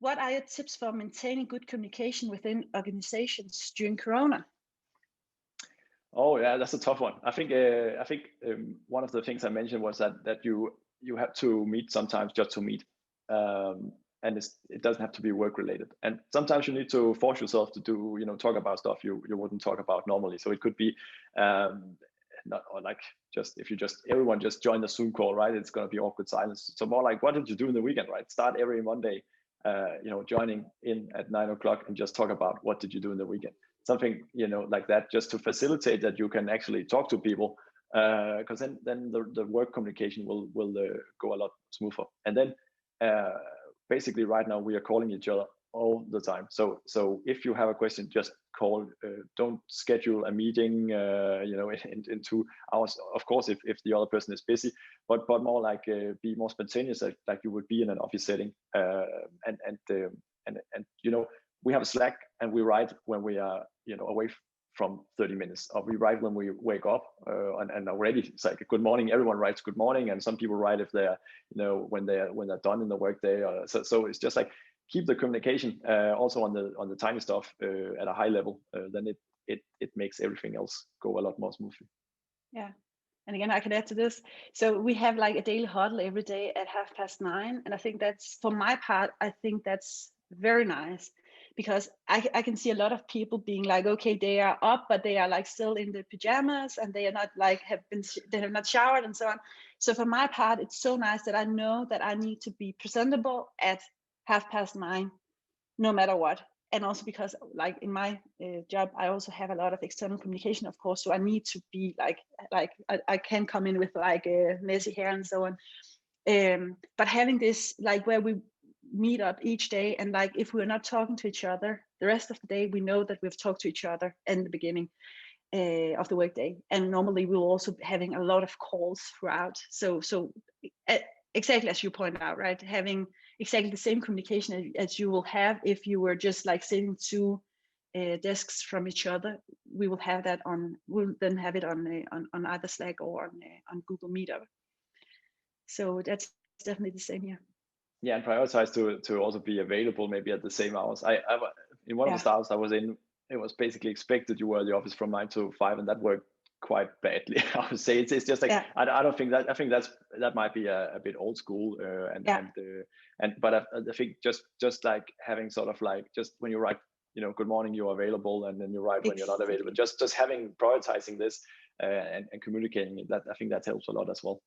what are your tips for maintaining good communication within organizations during Corona? Oh yeah, that's a tough one. I think one of the things I mentioned was that you have to meet sometimes just to meet, and it doesn't have to be work related. And sometimes you need to force yourself to do talk about stuff you wouldn't talk about normally. So it could be not or like just if you just everyone just join the Zoom call, right? It's going to be awkward silence. So more like, what did you do in the weekend, right? Start every Monday, joining in at 9 o'clock and just talk about what did you do in the weekend. Something like that, just to facilitate that you can actually talk to people, because then the work communication will go a lot smoother. And then basically right now we are calling each other all the time. So if you have a question, just call. Don't schedule a meeting in 2 hours. Of course, if the other person is busy, but more like be more spontaneous, like you would be in an office setting. And we have a Slack, and we write when we are away from 30 minutes, or we write when we wake up, and already it's like good morning. Everyone writes good morning, and some people write if they're when they're done in the workday. So it's just like keep the communication also on the tiny stuff at a high level. Then it makes everything else go a lot more smoothly. Yeah. And again, I can add to this. So we have like a daily huddle every day at 9:30. And I think that's, for my part, I think that's very nice, because I can see a lot of people being like, okay, they are up, but they are like still in the pajamas, and they are not like they have not showered and so on. So for my part, it's so nice that I know that I need to be presentable at 9:30, no matter what. And also because like in my job, I also have a lot of external communication, of course. So I need to be like I can come in with like messy hair and so on. But having this like where we meet up each day, and like if we're not talking to each other the rest of the day, we know that we've talked to each other in the beginning of the workday. And normally we're also having a lot of calls throughout. So exactly as you point out, right? Having exactly the same communication as you will have if you were just like sitting 2 desks from each other. We'll then have it on either Slack or on Google Meetup. So that's definitely the same here. Yeah, and prioritize to also be available maybe at the same hours. I in one of the startups I was in, it was basically expected you were at the office from 9 to 5, and that worked quite badly. I would say it's just like I don't think that. I think that might be a bit old school, but I think just like having sort of like just when you write good morning, you're available, and then you write when you're not available. Just having prioritizing this and communicating it, that I think that helps a lot as well.